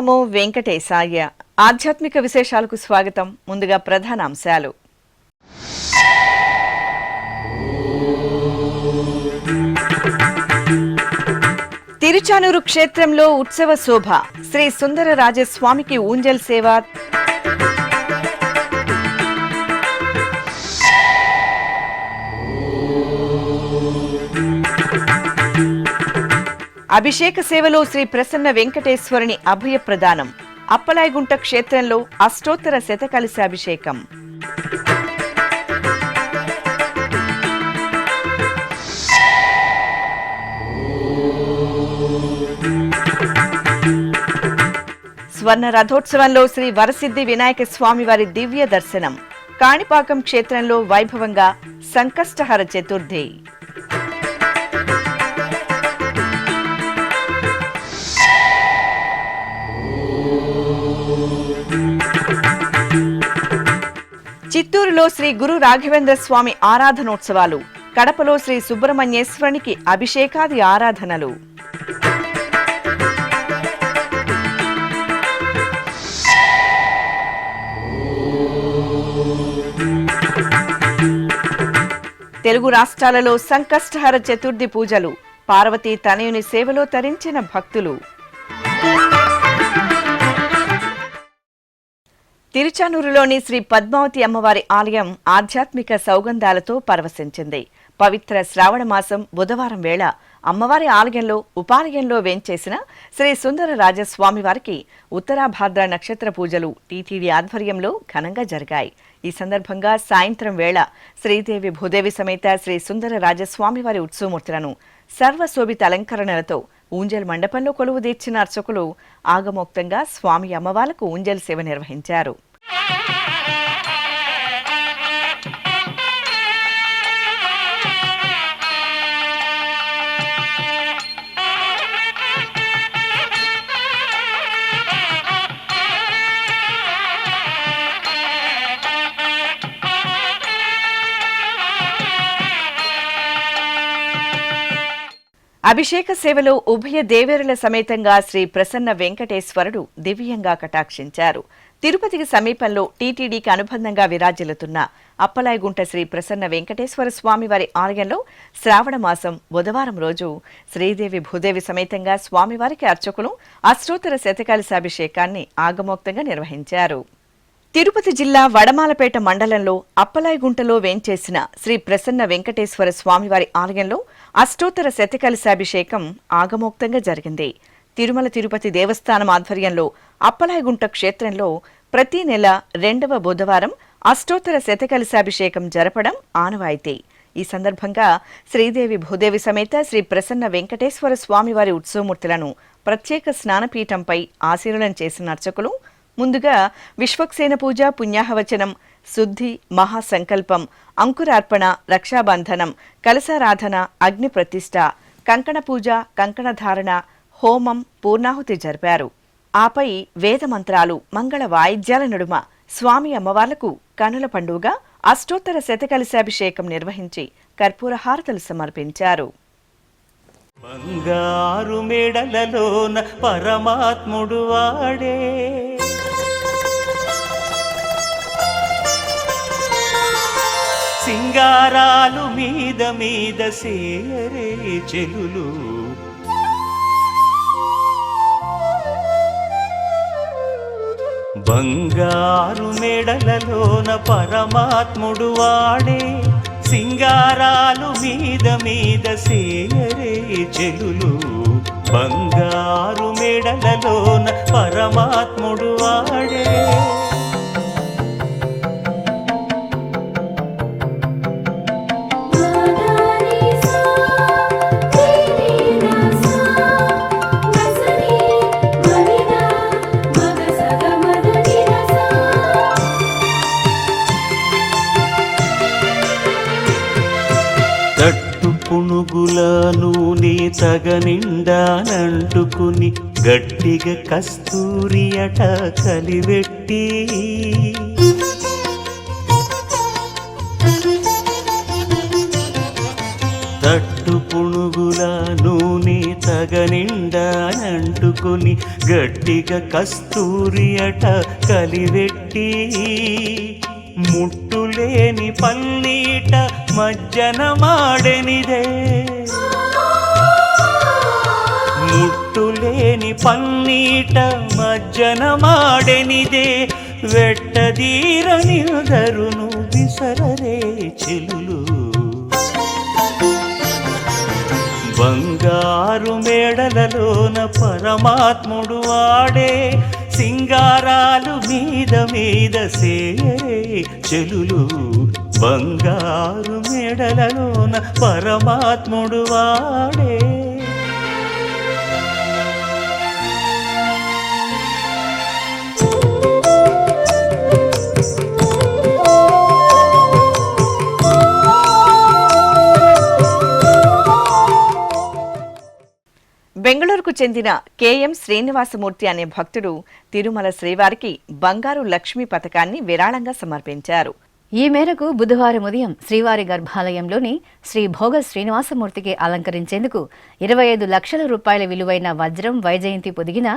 నమో వెంకటేశాయ. ఆధ్యాత్మిక విశేషాలకు స్వాగతం. ముందుగా ప్రధాన అంశాలు. తిరుచానూరు క్షేత్రంలో ఉత్సవ శోభ. శ్రీ సుందరరాజస్వామికి ఊంజల్ సేవ. అభిషేక సేవలో శ్రీ ప్రసన్న వెంకటేశ్వరుని అభయ ప్రదానం. అప్పలాయగుంట క్షేత్రంలో అష్టోత్తర శతకలశాభిషేకం. స్వర్ణ రథోత్సవంలో శ్రీ వరసిద్ధి వినాయక స్వామివారి దివ్య దర్శనం. కాణిపాకం క్షేత్రంలో వైభవంగా సంకష్టహర చతుర్థి. చిత్తూరులో శ్రీ గురు రాఘవేంద్ర స్వామి ఆరాధనోత్సవాలు. కడపలో శ్రీ సుబ్రహ్మణ్యేశ్వరునికి అభిషేకాది ఆరాధనలు. తెలుగు రాష్ట్రాలలో సంకష్టహర చతుర్థి పూజలు. పార్వతీ తనయుని సేవలో తరించిన భక్తులు. తిరుచానూరులోని శ్రీ పద్మావతి అమ్మవారి ఆలయం ఆధ్యాత్మిక సౌగంధాలతో పరవశించింది. పవిత్ర శ్రావణ మాసం బుధవారం వేళ అమ్మవారి ఆలయంలో ఉపాలయంలో వేంచేసిన శ్రీ సుందరరాజస్వామివారికి ఉత్తరాభాద్ర నక్షత్ర పూజలు టీటీడీ ఆధ్వర్యంలో ఘనంగా జరిగాయి. ఈ సందర్భంగా సాయంత్రం వేళ శ్రీదేవి భూదేవి సమేత శ్రీ సుందరరాజస్వామివారి ఉత్సవమూర్తులను సర్వశోభిత అలంకరణలతో ఊంజల్ మండపంలో కొలువు తీర్చిన అర్చకులు ఆగమోక్తంగా స్వామి అమ్మవార్లకు ఊంజల్ సేవ నిర్వహించారు. అభిషేక సేవలో ఉభయ దేవేరుల సమేతంగా శ్రీ ప్రసన్న వెంకటేశ్వరుడు దివ్యంగా కటాక్షించారు. తిరుపతికి సమీపంలో టీటీడీకి అనుబంధంగా విరాజిల్లుతున్న అప్పలాయగుంట శ్రీ ప్రసన్న వెంకటేశ్వర స్వామివారి ఆలయంలో శ్రావణ మాసం బుధవారం రోజు శ్రీదేవి భూదేవి సమేతంగా స్వామివారికి అర్చకులు అష్టోత్తర శతకలశాభిషేకాన్ని ఆగమోక్తంగా నిర్వహించారు. తిరుపతి జిల్లా వడమాలపేట మండలంలో అప్పలాయగుంటలో వేంచేసిన శ్రీ ప్రసన్న వెంకటేశ్వర స్వామివారి ఆలయంలో అష్టోత్తర శతకలశాభిషేకం ఆగమోక్తంగా జరిగింది. తిరుమల తిరుపతి దేవస్థానం ఆధ్వర్యంలో అప్పలాయగుంట క్షేత్రంలో ప్రతి నెల 2వ బుధవారం అష్టోత్తర శతకలశాభిషేకం జరపడం ఆనవాయితీ. ఈ సందర్భంగా శ్రీదేవి భూదేవి సమేత శ్రీ ప్రసన్న వెంకటేశ్వర స్వామివారి ఉత్సవమూర్తులను ప్రత్యేక స్నానపీఠంపై ఆశీర్వదనం చేసిన అర్చకులు ముందుగా విశ్వక్సేన పూజ, పుణ్యాహవచనం, శుద్ధి, మహాసంకల్పం, అంకురార్పణ, రక్షాబంధనం, కలశారాధన, అగ్ని ప్రతిష్ఠ, కంకణ పూజ, కంకణధారణ, హోమం, పూర్ణాహుతి జరిపారు. ఆపై వేదమంత్రాలు, మంగళ వాయిద్యాల నడుమ స్వామి అమ్మవార్లకు కనుల పండుగగా అష్టోత్తర శతకలశాభిషేకం నిర్వహించి కర్పూర హారతులు సమర్పించారు. బంగారు మెడలలోన పరమాత్ముడు వాడే, సింగారాలు మీద మీద సేరే చెలులు, బంగారు మెడలలోన పరమాత్ముడు వాడే, సింగారాలు మీద మీద సేయరే చెలులు, బంగారు మెడలలోన పరమాత్ముడు వాడే. పునుగుల నూనె తగనిండానంటుకుని గట్టిగా కస్తూరి అట కలివెట్టి, తట్టు కట్టు పుణుగుల నూనె తగనిండానంటుకొని గట్టిగా కస్తూరి అట కలివెట్టి ముట్టులేని పన్నీట మజ్జన మాడెనిదే ముట్టులేని పన్నీట మజ్జన మాడెనిదే వెట్టదీరనిదరును విసరరే చెలులు బంగారు మేడలలోన పరమాత్ముడు వాడే సింగారాలు మీద మీద సేయరే చెలులు బంగారు మేడలలోన పరమాత్ముడు వాడే బెంగళూరుకు చెందిన కెఎం శ్రీనివాసమూర్తి అనే భక్తుడు తిరుమల శ్రీవారికి బంగారు లక్ష్మి పథకాన్ని విరాళంగా సమర్పించారు. ఈ మేరకు బుధవారం ఉదయం శ్రీవారి గర్భాలయంలోని శ్రీ భోగ శ్రీనివాసమూర్తికి అలంకరించేందుకు 25 లక్షల రూపాయల విలువైన వజ్రం వైజయంతి పొదిగిన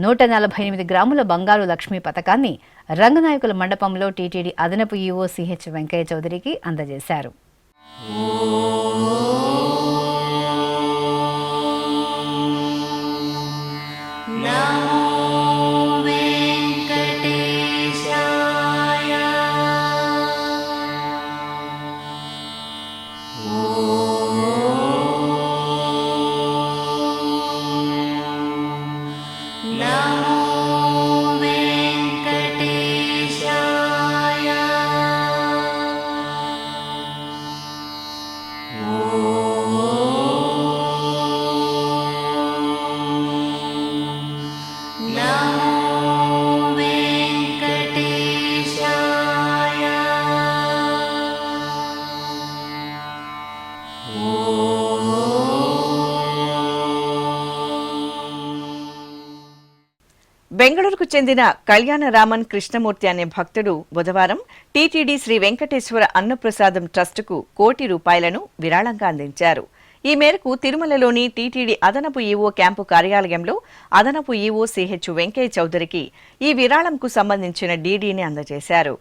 148 గ్రాముల బంగారు లక్ష్మి పథకాన్ని రంగనాయకుల మండపంలో టీటీడీ అదనపు ఈవో సిహెచ్ వెంకయ్య చౌదరికి అందజేశారు. బెంగళూరుకు చెందిన కళ్యాణరామన్ కృష్ణమూర్తి అనే భక్తుడు బుధవారం టీటీడీ శ్రీ వెంకటేశ్వర అన్నప్రసాదం ట్రస్టుకు ₹1,00,00,000 విరాళంగా అందించారు. ఈ మేరకు తిరుమలలోని టీటీడీ అదనపు ఈవో క్యాంపు కార్యాలయంలో అదనపు ఈవో సిహెచ్ వెంకయ్య చౌదరికి ఈ విరాళంకు సంబంధించిన డీడీని అందజేశారు.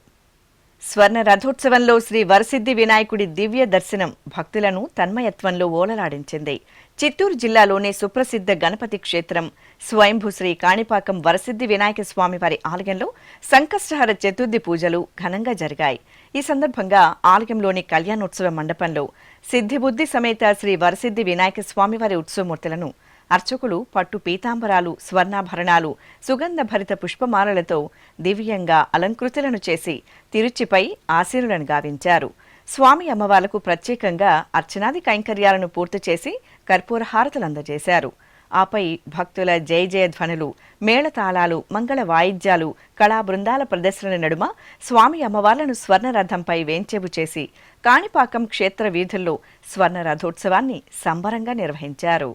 స్వర్ణ రథోత్సవంలో శ్రీ వరసిద్ధి వినాయకుడి దివ్య దర్శనం భక్తులను తన్మయత్వంలో ఓలలాడించింది. చిత్తూరు జిల్లాలోని సుప్రసిద్ధ గణపతి క్షేత్రం స్వయంభూ శ్రీ కాణిపాకం వరసిద్ధి వినాయక స్వామి వారి ఆలయంలో సంకష్టహర చతుర్థి పూజలు ఘనంగా జరిగాయి. ఈ సందర్భంగా ఆలయంలోని కళ్యాణోత్సవ మండపంలో సిద్ధిబుద్ధి సమేత శ్రీ వరసిద్ధి వినాయక స్వామివారి ఉత్సవమూర్తులను అర్చకులు పట్టు పీతాంబరాలు, స్వర్ణాభరణాలు, సుగంధ భరిత పుష్పమాలలతో దివ్యంగా అలంకృతులను చేసి తిరుచిపై ఆశీనులను గావించారు. స్వామి అమ్మవార్లకు ప్రత్యేకంగా అర్చనాది కైంకర్యాలను పూర్తి చేసి కర్పూర హారతులు అందజేశారు. ఆపై భక్తుల జయ జయ ధ్వనులు, మేళతాళాలు, మంగళ వాయిద్యాలు, కళా బృందాల ప్రదర్శన నడుమ స్వామి అమ్మవార్లను స్వర్ణరథంపై వేంచేపు చేసి కాణిపాకం క్షేత్ర వీధుల్లో స్వర్ణ రథోత్సవాన్ని సంబరంగా నిర్వహించారు.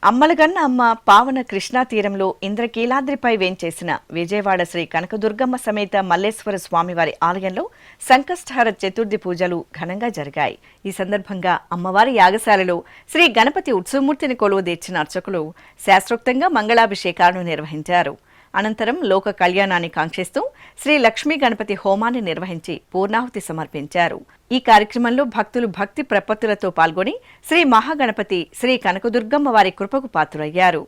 అమ్మలగన్న అమ్మ పావన కృష్ణా తీరంలో ఇంద్రకీలాద్రిపై వేంచేసిన విజయవాడ శ్రీ కనకదుర్గమ్మ సమేత మల్లేశ్వర స్వామివారి ఆలయంలో సంకష్టహర చతుర్థి పూజలు ఘనంగా జరిగాయి. ఈ సందర్భంగా అమ్మవారి యాగశాలలో శ్రీ గణపతి ఉత్సవమూర్తిని కొలువుదీర్చిన అర్చకులు శాస్త్రోక్తంగా మంగళాభిషేకాలను నిర్వహించారు. అనంతరం లోక కళ్యాణాన్ని కాంక్షిస్తూ శ్రీ లక్ష్మీ గణపతి హోమాన్ని నిర్వహించి పూర్ణాహుతి సమర్పించారు. ఈ కార్యక్రమంలో భక్తులు భక్తి ప్రపత్తులతో పాల్గొని శ్రీ మహాగణపతి, శ్రీ కనకదుర్గమ్మ వారి కృపకు పాత్రులయ్యారు.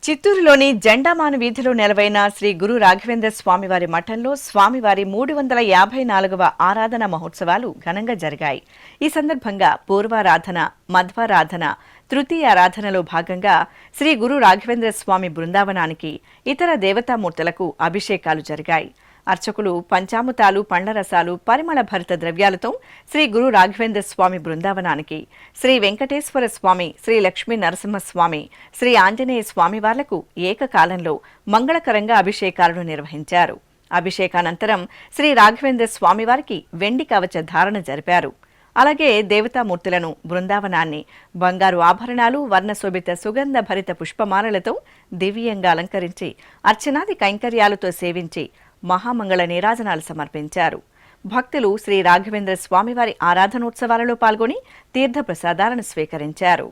చిత్తూరులోని జెండామాను వీధిలో నెలవైన శ్రీ గురు రాఘవేంద్ర స్వామివారి మఠంలో స్వామివారి 354వ ఆరాధన మహోత్సవాలు ఘనంగా జరిగాయి. ఈ సందర్భంగా పూర్వారాధన, మధ్వారాధన, తృతీయారాధనలో భాగంగా శ్రీ గురు రాఘవేంద్ర స్వామి బృందావనానికి ఇతర దేవతామూర్తులకు అభిషేకాలు జరిగాయి. అర్చకులు పంచామృతాలు, పండ్లరసాలు, పరిమళ భరిత ద్రవ్యాలతో శ్రీ గురు రాఘవేంద్ర స్వామి బృందావనానికి, శ్రీ వెంకటేశ్వర స్వామి, శ్రీ లక్ష్మీ నరసింహస్వామి, శ్రీ ఆంజనేయ స్వామివార్లకు ఏకకాలంలో మంగళకరంగా అభిషేకాలను నిర్వహించారు. అభిషేకానంతరం శ్రీ రాఘవేంద్ర స్వామివారికి వెండి కవచ ధారణ జరిపారు. అలాగే దేవతామూర్తులను, బృందావనాన్ని బంగారు ఆభరణాలు, వర్ణశోభిత సుగంధ భరిత పుష్పమాలలతో దివ్యంగా అలంకరించి అర్చనాది కైంకర్యాలతో సేవించి మహామంగళ నీరాజనాలు సమర్పించారు. భక్తులు శ్రీ రాఘవేంద్ర స్వామివారి ఆరాధనోత్సవాలలో పాల్గొని తీర్థప్రసాదాలను స్వీకరించారు.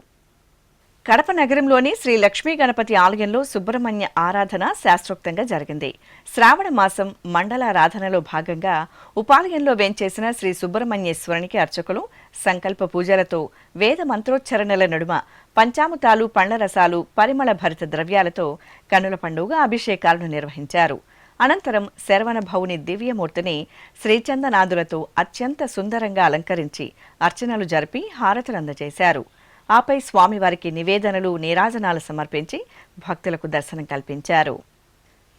కడప నగరంలోని శ్రీ లక్ష్మీ గణపతి ఆలయంలో సుబ్రహ్మణ్య ఆరాధన శాస్త్రోక్తంగా జరిగింది. శ్రావణ మాసం మండలారాధనలో భాగంగా ఉపాలయంలో వేంచేసిన శ్రీ సుబ్రహ్మణ్యేశ్వరునికి అర్చకులు సంకల్ప పూజలతో వేద మంత్రోచ్చరణల నడుమ పంచామృతాలు, పండ్ల రసాలు, పరిమళ భరిత ద్రవ్యాలతో కన్నుల పండుగ అభిషేకాలను నిర్వహించారు. అనంతరం శరవణ భవుని దివ్యమూర్తిని శ్రీచందనాదులతో అత్యంత సుందరంగా అలంకరించి అర్చనలు జరిపి హారతులు అందజేశారు. ఆపై స్వామివారికి నివేదనలు, నీరాజనాలు సమర్పించి భక్తులకు దర్శనం కల్పించారు.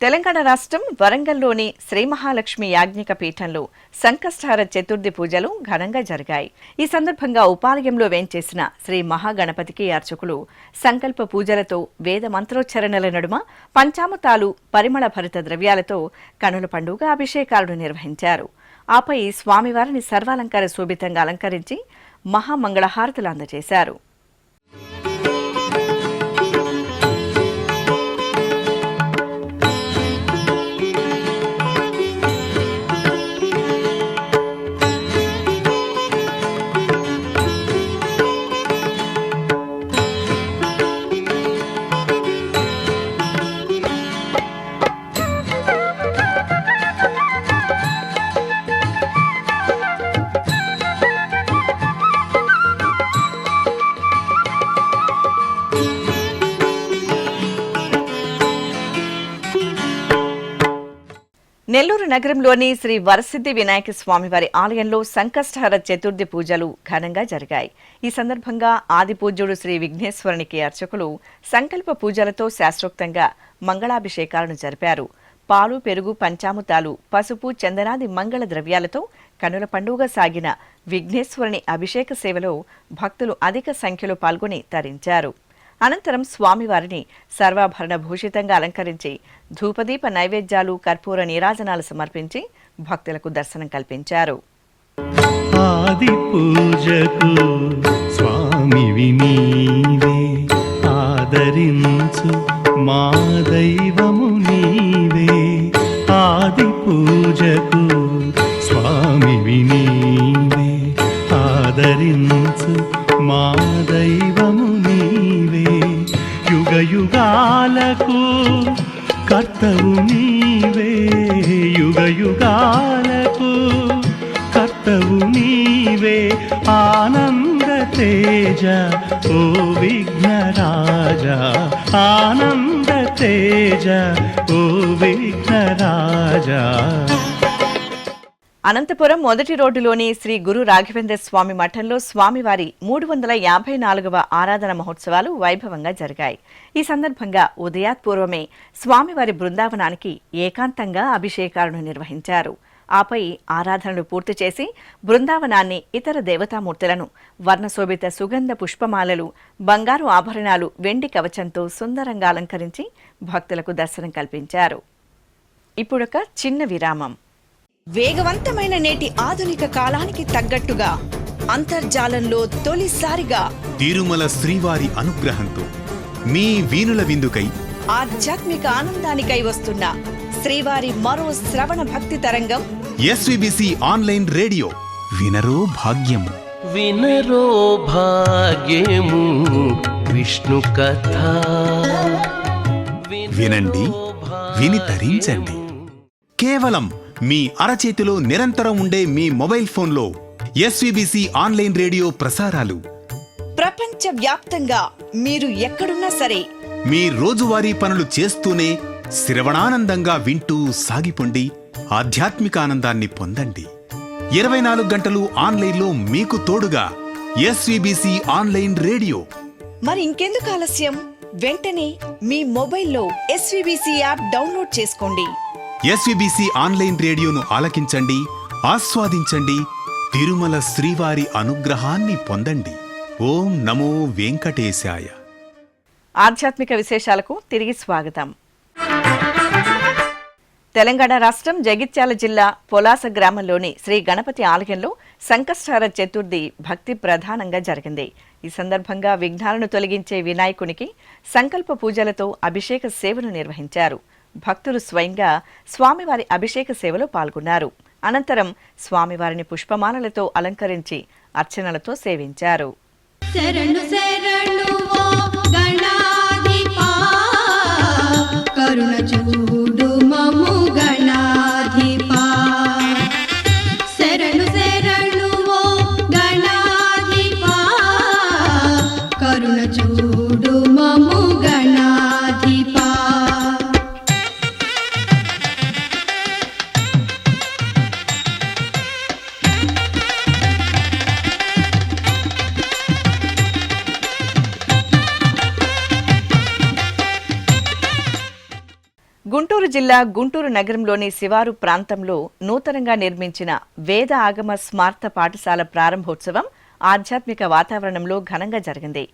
తెలంగాణ రాష్ట్రం వరంగల్లోని శ్రీ మహాలక్ష్మి యాజ్ఞిక పీఠంలో సంకష్టహార చతుర్థి పూజలు ఘనంగా జరిగాయి. ఈ సందర్భంగా ఉపాలయంలో వేంచేసిన శ్రీ మహాగణపతికి అర్చకులు సంకల్ప పూజలతో వేద మంత్రోచ్చరణల నడుమ పంచామృతాలు, పరిమళ భరిత ద్రవ్యాలతో కనుల పండుగ అభిషేకాలను నిర్వహించారు. ఆపై స్వామివారిని సర్వాలంకార శోభితంగా అలంకరించి మహామంగళహారతులు అందజేశారు. నెల్లూరు నగరంలోని శ్రీ వరసిద్ధి వినాయక స్వామివారి ఆలయంలో సంకష్టహర చతుర్థి పూజలు ఘనంగా జరిగాయి. ఈ సందర్భంగా ఆదిపూజ్యుడు శ్రీ విఘ్నేశ్వరునికి అర్చకులు సంకల్ప పూజలతో శాస్త్రోక్తంగా మంగళాభిషేకాలను జరిపారు. పాలు, పెరుగు, పంచామృతాలు, పసుపు, చందనాది మంగళ ద్రవ్యాలతో కనుల పండుగ సాగిన విఘ్నేశ్వరుని అభిషేక సేవలో భక్తులు అధిక సంఖ్యలో పాల్గొని తరించారు. అనంతరం స్వామివారిని సర్వాభరణ భూషితంగా అలంకరించి ధూపదీప నైవేద్యాలు, కర్పూర నీరాజనాలు సమర్పించి భక్తులకు దర్శనం కల్పించారు. ఆది పూజకు స్వామివి నీవే, ఆదరించు మా దైవము నీవే. ఆది పూజకు స్వామివి నీవే, ఆదరించు మా దైవము నీవే. యుగ యుగాలకు కర్తవు నీవే, యుగ యుగాలకు కర్తవు నీవే. ఆనంద తేజ ఓ విఘ్నరాజా, ఆనంద తేజ ఓ విఘ్నరాజా. అనంతపురం మొదటి రోడ్డులోని శ్రీ గురు రాఘవేంద్ర స్వామి మఠంలో స్వామివారి 354వ ఆరాధన మహోత్సవాలు వైభవంగా జరిగాయి. ఈ సందర్భంగా ఉదయాత్పూర్వమే స్వామివారి బృందావనానికి ఏకాంతంగా అభిషేకాలను నిర్వహించారు. ఆపై ఆరాధనలు పూర్తి చేసి బృందావనాన్ని, ఇతర దేవతామూర్తులను వర్ణశోభిత సుగంధ పుష్పమాలలు, బంగారు ఆభరణాలు, వెండి కవచంతో సుందరంగా అలంకరించి భక్తులకు దర్శనం కల్పించారు. ఇప్పుడొక చిన్న విరామం. వేగవంతమైన నేటి ఆధునిక కాలానికి తగ్గట్టుగా అంతర్జాలంలో తొలిసారిగా తిరుమల శ్రీవారి అనుగ్రహంతో మీ వీనుల విందుకై ఆధ్యాత్మిక ఆనందానికై వస్తున్న శ్రీవారి మరో శ్రవణ భక్తి తరంగం ఎస్విబిసి ఆన్లైన్ రేడియో. వినరో భాగ్యము, వినరో భాగ్యము విష్ణు కథ. వినండి, విని తరించండి. కేవలం మీ అరచేతిలో నిరంతరం ఉండే మీ మొబైల్ ఫోన్లో ఎస్విబిసి ఆన్లైన్ రేడియో ప్రసారాలు ప్రపంచ వ్యాప్తంగా మీరు ఎక్కడున్నా సరే మీ రోజువారీ పనులు చేస్తూనే శ్రవణానందంగా వింటూ సాగిపోండి. ఆధ్యాత్మిక ఆనందాన్ని పొందండి. 24 గంటలు ఆన్లైన్లో మీకు తోడుగా ఎస్విబిసి ఆన్లైన్ రేడియో. మరి ఇంకెందుకు ఆలస్యం? వెంటనే మీ మొబైల్లో ఎస్విబిసి యాప్ డౌన్లోడ్ చేసుకోండి. ఎస్విబిసి ఆన్లైన్ రేడియోను ఆలకించండి, ఆస్వాదించండి. తిరుమల శ్రీవారి అనుగ్రహాన్ని పొందండి. ఓం నమో వెంకటేశాయ. ఆధ్యాత్మిక విశేషాలకు తిరిగి స్వాగతం. తెలంగాణ రాష్ట్రం జగిత్యాల జిల్లా పొలాస గ్రామంలోని శ్రీ గణపతి ఆలయంలో సంకష్టహార చతుర్థి భక్తి ప్రధానంగా జరిగింది. ఈ సందర్భంగా విఘ్నాలను తొలగించే వినాయకునికి సంకల్ప పూజలతో అభిషేక సేవను నిర్వహించారు. భక్తులు స్వయంగా స్వామివారి అభిషేక సేవలో పాల్గొన్నారు. అనంతరం స్వామివారిని పుష్పమాలలతో అలంకరించి అర్చనలతో సేవించారు. శరణు శరణు ఓ గణాధిపా, కరుణ చూడు మము గణాధిపా. శరణు శరణు ఓ గణాధిపా, కరుణ చూడు మము గణాధిపా. గుంటూరు జిల్లా గుంటూరు నగరంలోని శివారు ప్రాంతంలో నూతనంగా నిర్మించిన వేద ఆగమ స్మార్త పాఠశాల ప్రారంభోత్సవం ఆధ్యాత్మిక వాతావరణంలో ఘనంగా జరిగింది.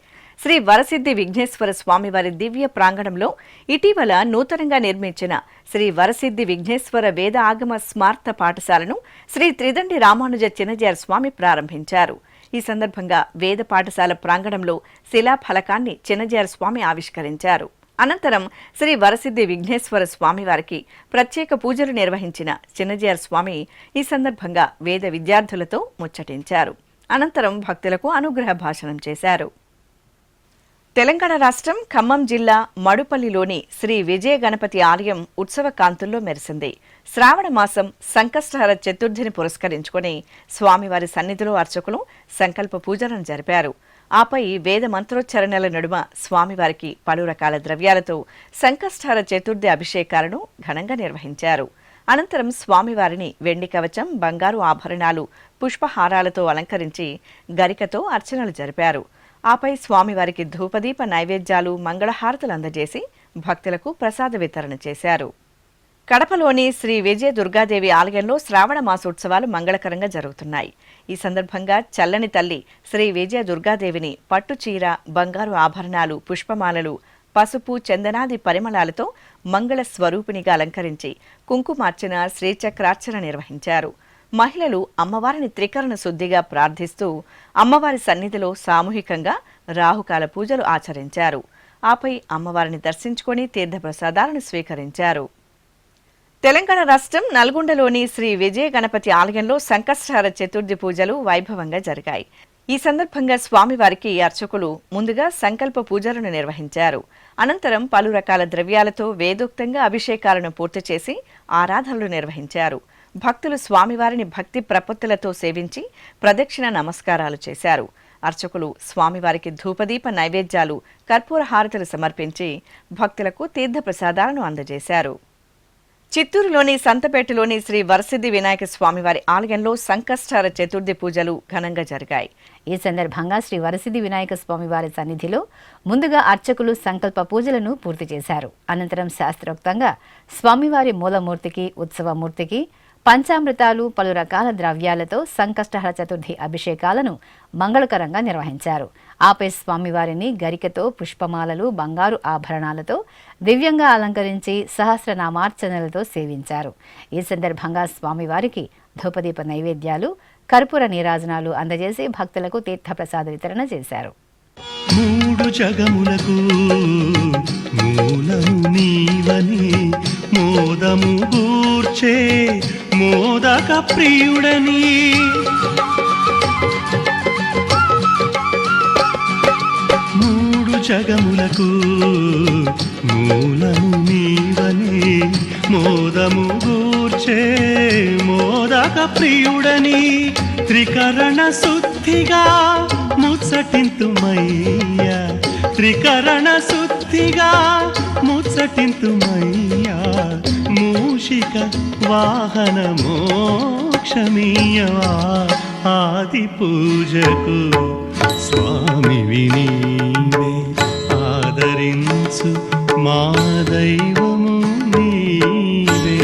శ్రీ వరసిద్ధి విఘ్నేశ్వర స్వామివారి దివ్య ప్రాంగణంలో ఇటీవల నూతనంగా నిర్మించిన శ్రీ వరసిద్ధి విఘ్నేశ్వర వేద ఆగమ స్మార్త పాఠశాలను శ్రీ త్రిదండి రామానుజ చిన్నజీయర్ స్వామి ప్రారంభించారు. ఈ సందర్భంగా వేద పాఠశాల ప్రాంగణంలో శిలాఫలకాన్ని చిన్నజీయర్ స్వామి ఆవిష్కరించారు. అనంతరం శ్రీ వరసిద్ధి విఘ్నేశ్వర స్వామివారికి ప్రత్యేక పూజలు నిర్వహించిన చిన్నజీయర్ స్వామి ఈ సందర్భంగా వేద విద్యార్థులతో ముచ్చటించారు. అనంతరం భక్తులకు అనుగ్రహ భాషణం చేశారు. తెలంగాణ రాష్ట్రం ఖమ్మం జిల్లా మడుపల్లిలోని శ్రీ విజయ గణపతి ఆలయం ఉత్సవ కాంతుల్లో మెరిసింది. శ్రావణ మాసం సంకష్టహర చతుర్థిని పురస్కరించుకుని స్వామివారి సన్నిధిలో అర్చకులు సంకల్ప పూజలను జరిపారు. ఆపై వేద మంత్రోచ్చరణల నడుమ స్వామివారికి పలు రకాల ద్రవ్యాలతో సంకష్టహర చతుర్థి అభిషేకాలను ఘనంగా నిర్వహించారు. అనంతరం స్వామివారిని వెండి కవచం, బంగారు ఆభరణాలు, పుష్పహారాలతో అలంకరించి గరికతో అర్చనలు జరిపారు. ఆపై స్వామివారికి ధూపదీప నైవేద్యాలు, మంగళహారతులు అందజేసి భక్తులకు ప్రసాద వితరణ చేశారు. కడపలోని శ్రీ విజయ దుర్గాదేవి ఆలయంలో శ్రావణ మాసోత్సవాలు మంగళకరంగా జరుగుతున్నాయి. ఈ సందర్భంగా చల్లని తల్లి శ్రీ విజయ దుర్గాదేవిని పట్టుచీర, బంగారు ఆభరణాలు, పుష్పమాలలు, పసుపు, చందనాది పరిమళాలతో మంగళ స్వరూపిణిగా అలంకరించి కుంకుమార్చన, శ్రీచక్రార్చన నిర్వహించారు. మహిళలు అమ్మవారిని త్రికరణ శుద్ధిగా ప్రార్థిస్తూ అమ్మవారి సన్నిధిలో సామూహికంగా రాహుకాల పూజలు ఆచరించారు. ఆపై అమ్మవారిని దర్శించుకొని తీర్థప్రసాదాలను స్వీకరించారు. తెలంగాణ రాష్ట్రం నల్గొండలోని శ్రీ విజయ గణపతి ఆలయంలో సంకష్టహర చతుర్థి పూజలు వైభవంగా జరిగాయి. ఈ సందర్భంగా స్వామివారికి అర్చకులు ముందుగా సంకల్ప పూజలను నిర్వహించారు. అనంతరం పలు రకాల ద్రవ్యాలతో వేదోక్తంగా అభిషేకాలను పూర్తి చేసి ఆరాధనలు నిర్వహించారు. భక్తులు స్వామివారిని భక్తి ప్రపత్తులతో సేవించి ప్రదక్షిణ నమస్కారాలు చేశారు. అర్చకులు స్వామివారికి ధూపదీప నైవేద్యాలు, కర్పూర హారతులు సమర్పించి భక్తులకు తీర్థప్రసాదాలను అందజేశారు. చిత్తూరులోని సంతపేటలోని శ్రీ వరసిద్ధి వినాయక స్వామివారి ఆలయంలో సంకష్టహర చతుర్థి పూజలు ఘనంగా జరిగాయి. ఈ సందర్భంగా శ్రీ వరసిద్ధి వినాయక స్వామివారి సన్నిధిలో ముందుగా అర్చకులు సంకల్ప పూజలను పూర్తి చేశారు. అనంతరం శాస్త్రోక్తంగా స్వామివారి మూలమూర్తికి, ఉత్సవమూర్తికి పంచామృతాలు, పలు రకాల ద్రవ్యాలతో సంకష్టహర చతుర్థి అభిషేకాలను మంగళకరంగా నిర్వహించారు. ఆపై స్వామివారిని గరికతో, పుష్పమాలలు, బంగారు ఆభరణాలతో దివ్యంగా అలంకరించి సహస్రనామార్చనలతో సేవించారు. ఈ సందర్భంగా స్వామివారికి ధూపదీప నైవేద్యాలు, కర్పూర నీరాజనాలు అందజేసి భక్తులకు తీర్థప్రసాద వితరణ చేశారు. మూడు జగములకు మూలము నీవని మోదము గూర్చే మోదక ప్రియుడని మూడు జగములకు మూలము నీవని మోదము గూర్చే మోదక ప్రియుడని త్రికరణ శుద్ధిగా ముచ్చటింతుమయ్యా, త్రికరణ శుద్ధిగా ముచ్చటింతుమయ్యా, మూషిక వాహన మోక్షమీయవా, ఆది పూజకు స్వామి వినీవే, ఆదరించు మా దైవము నీవే.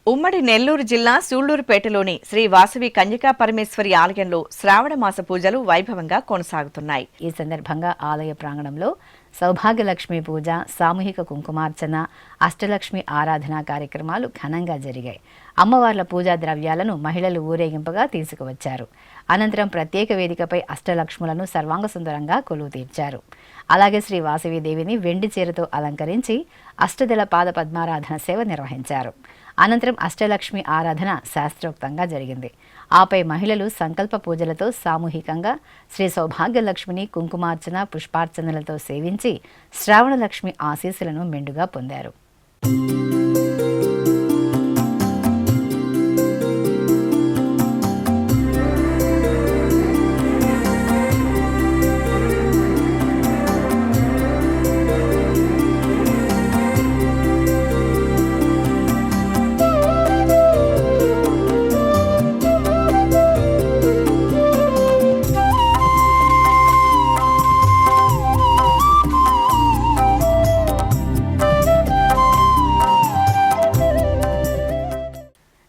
ఉమ్మడి నెల్లూరు జిల్లా సూళ్లూరుపేటలోని శ్రీ వాసవి కన్యకా పరమేశ్వరి ఆలయంలో శ్రావణ మాస పూజలు వైభవంగా కొనసాగుతున్నాయి. ఈ సందర్భంగా ఆలయ ప్రాంగణంలో సౌభాగ్యలక్ష్మి పూజ, సామూహిక కుంకుమార్చన, అష్టలక్ష్మి ఆరాధన కార్యక్రమాలు ఘనంగా జరిగాయి. అమ్మవార్ల పూజా ద్రవ్యాలను మహిళలు ఊరేగింపుగా తీసుకువచ్చారు. అనంతరం ప్రత్యేక వేదికపై అష్టలక్ష్ములను సర్వాంగ సుందరంగా కొలువు తీర్చారు. అలాగే శ్రీ వాసవీదేవిని వెండి చీరతో అలంకరించి అష్టదళ పాద పద్మారాధన సేవ నిర్వహించారు. అనంతరం అష్టలక్ష్మి ఆరాధన శాస్త్రోక్తంగా జరిగింది. ఆపై మహిళలు సంకల్ప పూజలతో సామూహికంగా శ్రీ సౌభాగ్యలక్ష్మిని కుంకుమార్చన, పుష్పార్చనలతో సేవించి శ్రావణలక్ష్మి ఆశీస్సులను మెండుగా పొందారు.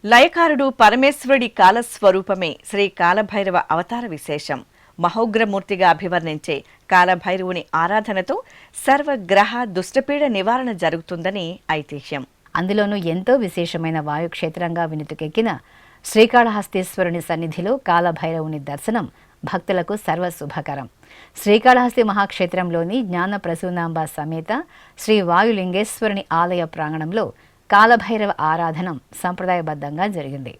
లయకారుడు పరమేశ్వరుడి కాలస్వరూపమే శ్రీ కాలభైరవ అవతార విశేషం. మహోగ్రమూర్తిగా అభివర్ణించే కాలభైరవుని ఆరాధనతో సర్వగ్రహ దుష్టపీడ నివారణ జరుగుతుందని ఐతిహ్యం. అందులోనూ ఎంతో విశేషమైన వాయుక్షేత్రంగా వినుతుకెక్కిన శ్రీకాళహస్తీశ్వరుని సన్నిధిలో కాలభైరవుని దర్శనం భక్తులకు సర్వశుభకరం. శ్రీకాళహస్తి మహాక్షేత్రంలోని జ్ఞాన ప్రసూనాంబ సమేత శ్రీ వాయులింగేశ్వరుని ఆలయ ప్రాంగణంలో కాలభైరవ ఆరాధనం సంప్రదాయబద్ధంగా జరిగింది.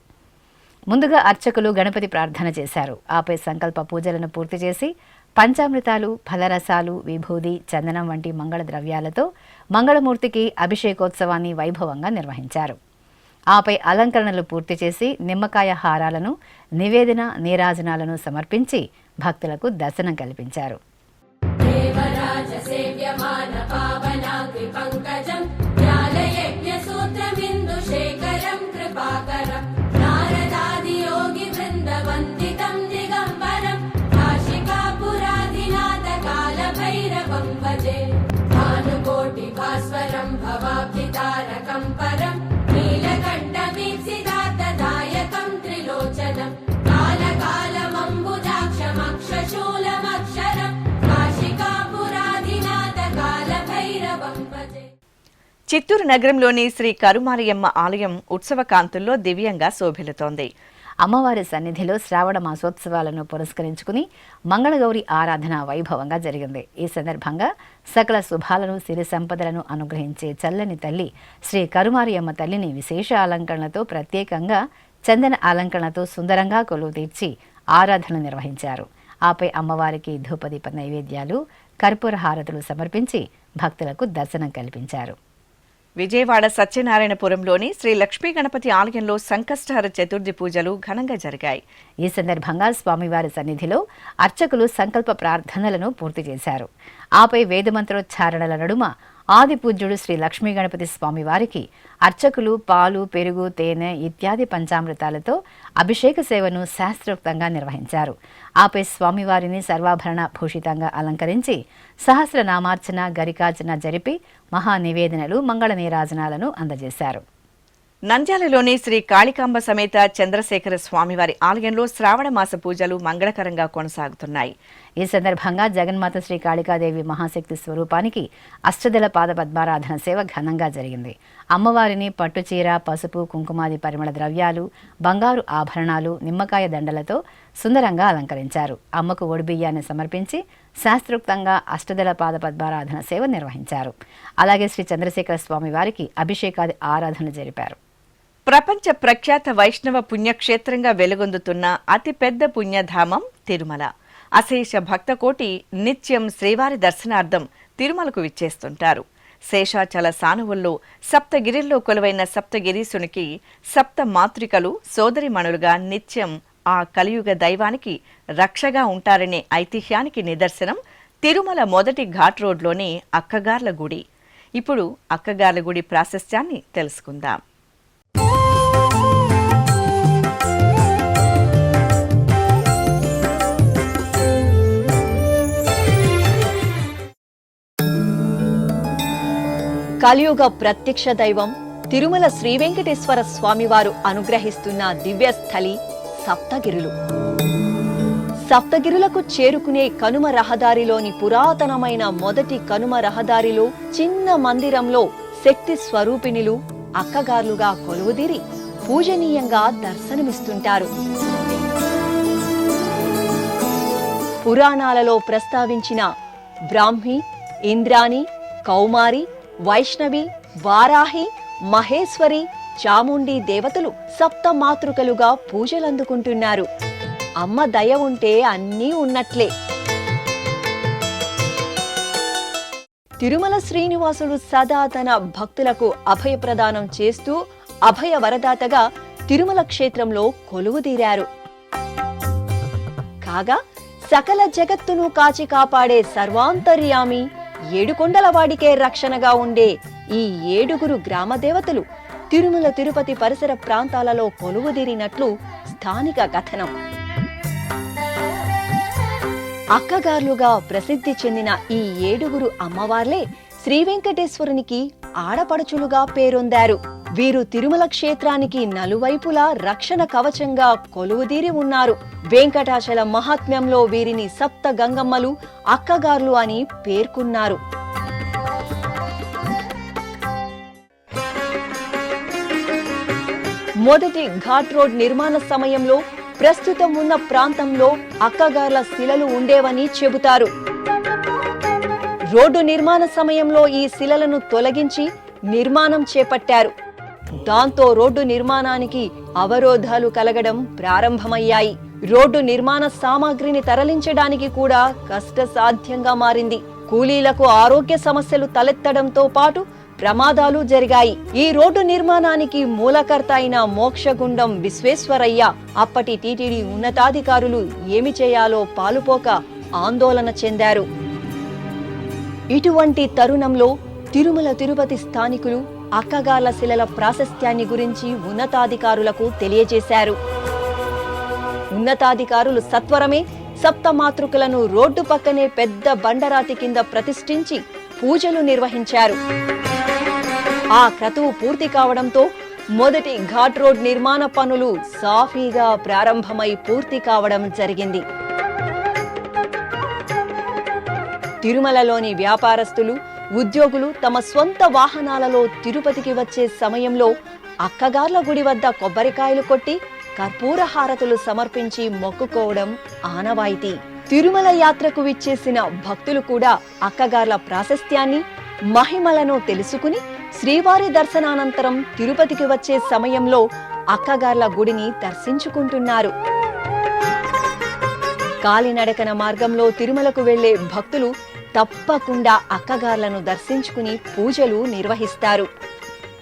ముందుగా అర్చకులు గణపతి ప్రార్థన చేశారు. ఆపై సంకల్ప పూజలను పూర్తి చేసి పంచామృతాలు, ఫలరసాలు, విభూది, చందనం వంటి మంగళ ద్రవ్యాలతో మంగళమూర్తికి అభిషేకోత్సవాన్ని వైభవంగా నిర్వహించారు. ఆపై అలంకరణలు పూర్తి చేసి నిమ్మకాయ హారాలను, నివేదన, నీరాజనాలను సమర్పించి భక్తులకు దర్శనం కల్పించారు. చిత్తూరు నగరంలోని శ్రీ కరుమారియమ్మ ఆలయం ఉత్సవ కాంతుల్లో దివ్యంగా శోభిల్లుతోంది. అమ్మవారి సన్నిధిలో శ్రావణ మాసోత్సవాలను పురస్కరించుకుని మంగళగౌరి ఆరాధన వైభవంగా జరిగింది. ఈ సందర్భంగా సకల శుభాలను, సిరి సంపదలను అనుగ్రహించే చల్లని తల్లి శ్రీ కరుమారియమ్మ తల్లిని విశేష అలంకరణలతో, ప్రత్యేకంగా చందన అలంకరణతో సుందరంగా కొలువు తీర్చి ఆరాధన నిర్వహించారు. ఆపై అమ్మవారికి ధూపదీప నైవేద్యాలు, కర్పూర హారతులు సమర్పించి భక్తులకు దర్శనం కల్పించారు. విజయవాడ సత్యనారాయణపురంలోని శ్రీ లక్ష్మీ గణపతి ఆలయంలో సంకష్టహర చతుర్థి పూజలు ఘనంగా జరిగాయి. ఈ సందర్భంగా స్వామివారి సన్నిధిలో అర్చకులు సంకల్ప ప్రార్థనలను పూర్తి చేశారు. ఆపై వేదమంత్రోచ్చారణల నడుమ ఆది పూజ్యుడు శ్రీ లక్ష్మీ గణపతి స్వామివారికి అర్చకులు పాలు, పెరుగు, తేనె ఇత్యాది పంచామృతాలతో అభిషేక సేవను శాస్త్రోక్తంగా నిర్వహించారు. ఆపై స్వామివారిని సర్వాభరణ భూషితంగా అలంకరించి సహస్రనామార్చన, గరికార్చన జరిపి మహానివేదనలు, మంగళ నీరాజనాలను అందజేశారు. నంద్యాలలోని శ్రీ కాళికాంబ సమేత చంద్రశేఖర స్వామివారి ఆలయంలో శ్రావణ మాస పూజలు మంగళకరంగా కొనసాగుతున్నాయి. ఈ సందర్భంగా జగన్మాత శ్రీ కాళికాదేవి మహాశక్తి స్వరూపానికి అష్టదళ పాద పద్మారాధన సేవ ఘనంగా జరిగింది. అమ్మవారిని పట్టుచీర, పసుపు, కుంకుమాది పరిమళ ద్రవ్యాలు, బంగారు ఆభరణాలు, నిమ్మకాయ దండలతో సుందరంగా అలంకరించారు. అమ్మకు ఒడిబియ్యాన్ని సమర్పించి శాస్త్రోక్తంగా అష్టదళ పాద పద్మారాధన సేవ నిర్వహించారు. అలాగే శ్రీ చంద్రశేఖర స్వామి వారికి అభిషేకాది ఆరాధన జరిపారు. ప్రపంచ ప్రఖ్యాత వైష్ణవ పుణ్యక్షేత్రంగా వెలుగొందుతున్న అతిపెద్ద పుణ్యధామం తిరుమల. అశేష భక్తకోటి నిత్యం శ్రీవారి దర్శనార్థం తిరుమలకు విచ్చేస్తుంటారు. శేషాచల సానువుల్లో సప్తగిరిల్లో కొలువైన సప్తగిరీసునికి సప్త మాతృకలు సోదరిమణులుగా నిత్యం ఆ కలియుగ దైవానికి రక్షగా ఉంటారనే ఐతిహ్యానికి నిదర్శనం తిరుమల మొదటి ఘాట్ రోడ్లోని అక్కగార్ల గుడి. ఇప్పుడు అక్కగార్ల గుడి ప్రాశస్త్యాన్ని తెలుసుకుందాం. కలియుగ ప్రత్యక్ష దైవం తిరుమల శ్రీ వెంకటేశ్వర స్వామివారు అనుగ్రహిస్తున్న దివ్యస్థలి సప్తగిరులు. సప్తగిరులకు చేరుకునే కనుమ రహదారిలోని పురాతనమైన మొదటి కనుమ రహదారిలో చిన్న మందిరంలో శక్తి స్వరూపిణులు అక్కగార్లుగా కొలువుదీరి పూజనీయంగా దర్శనమిస్తుంటారు. పురాణాలలో ప్రస్తావించిన బ్రాహ్మి, ఇంద్రాణి, కౌమారి, వైష్ణవి, వారాహి, మహేశ్వరి, చాముండి దేవతలు సప్త మాతృకలుగా పూజలందుకుంటున్నారు. అమ్మ దయ ఉంటే అన్నీ ఉన్నట్లే. తిరుమల శ్రీనివాసుడు సదా తన భక్తులకు అభయప్రదానం చేస్తూ అభయ వరదాతగా తిరుమల క్షేత్రంలో కొలువుదీరారు. కాగా సకల జగత్తును కాచి కాపాడే సర్వాంతర్యామి, ఏడుకొండలవాడికే రక్షణగా ఉండే ఈ 7 గ్రామదేవతలు తిరుమల తిరుపతి పరిసర ప్రాంతాలలో కొలువుదీరినట్లు స్థానిక కథనం. అక్కగార్లుగా ప్రసిద్ధి చెందిన ఈ 7 అమ్మవార్లే శ్రీ వెంకటేశ్వరునికి ఆడపడుచులుగా పేరొందారు. వీరు తిరుమల క్షేత్రానికి నలువైపులా రక్షణ కవచంగా కొలువుదీరి ఉన్నారు. వెంకటాచల మహాత్మ్యంలో వీరిని సప్త గంగమ్మలు, అక్కగార్లు అని పేర్కొన్నారు. మొదటి ఘాట్ రోడ్ నిర్మాణ సమయంలో ప్రస్తుతం ఉన్న ప్రాంతంలో అక్కగార్ల శిలలు ఉండేవని చెబుతారు. రోడ్డు నిర్మాణ సమయంలో ఈ శిలలను తొలగించి నిర్మాణం చేపట్టారు. దాంతో రోడ్డు నిర్మాణానికి అవరోధాలు కలగడం ప్రారంభమయ్యాయి. రోడ్డు నిర్మాణ సామాగ్రిని తరలించడానికి కూడా కష్టసాధ్యంగా మారింది. కూలీలకు ఆరోగ్య సమస్యలు తలెత్తడంతో పాటు ప్రమాదాలు జరిగాయి. ఈ రోడ్డు నిర్మాణానికి మూలకర్త అయిన మోక్షగుండం విశ్వేశ్వరయ్య అప్పటి టీటీడీ ఉన్నతాధికారులు ఏమి చేయాలో పాలుపోక ఆందోళన చెందారు. ఇటువంటి తరుణంలో తిరుమల తిరుపతి స్థానికులు అక్కగార్ల శిలల ప్రాశస్త్యాన్ని గురించి ఉన్నతాధికారులకు తెలియజేశారు. ఉన్నతాధికారులు సత్వరమే సప్తమాతృకలను రోడ్డు పక్కనే పెద్ద బండరాతి కింద ప్రతిష్ఠించి పూజలు నిర్వహించారు. ఆ క్రతువు పూర్తి కావడంతో మొదటి ఘాట్ రోడ్ నిర్మాణ పనులు సాఫీగా ప్రారంభమై పూర్తి కావడం జరిగింది. తిరుమలలోని వ్యాపారస్తులు, ఉద్యోగులు తమ స్వంత వాహనాలలో తిరుపతికి వచ్చే సమయంలో అక్కగార్ల గుడి వద్ద కొబ్బరికాయలు కొట్టి కర్పూర హారతులు సమర్పించి మొక్కుకోవడం ఆనవాయితీ. తిరుమల యాత్రకు విచ్చేసిన భక్తులు కూడా అక్కగార్ల ప్రాశస్త్యాన్ని, మహిమలను తెలుసుకుని శ్రీవారి దర్శనానంతరం తిరుపతికి వచ్చే సమయంలో అక్కగార్ల గుడిని దర్శించుకుంటున్నారు. కాలినడకన మార్గంలో తిరుమలకు వెళ్లే భక్తులు తప్పకుండా అక్కగార్లను దర్శించుకుని పూజలు నిర్వహిస్తారు.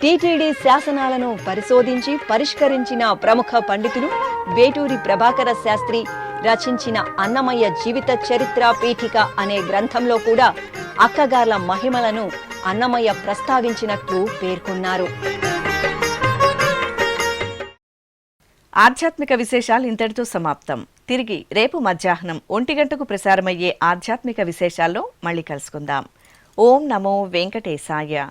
టీటీడీ శాసనాలను పరిశోధించి పరిష్కరించిన ప్రముఖ పండితులు వేటూరి ప్రభాకర శాస్త్రి రచించిన అన్నమయ్య జీవిత చరిత్ర పీఠిక అనే గ్రంథంలో కూడా అక్కగార్ల మహిమలను అన్నమయ్య ప్రస్తావించినట్లు పేర్కొన్నారు. ఆధ్యాత్మిక విశేషాలు ఇంతటితో సమాప్తం. తిరిగి రేపు మధ్యాహ్నం 1 గంటకు ప్రసారమయ్యే ఆధ్యాత్మిక విశేషాల్లో మళ్ళీ కలుసుకుందాం. ఓం నమో వెంకటేశాయ.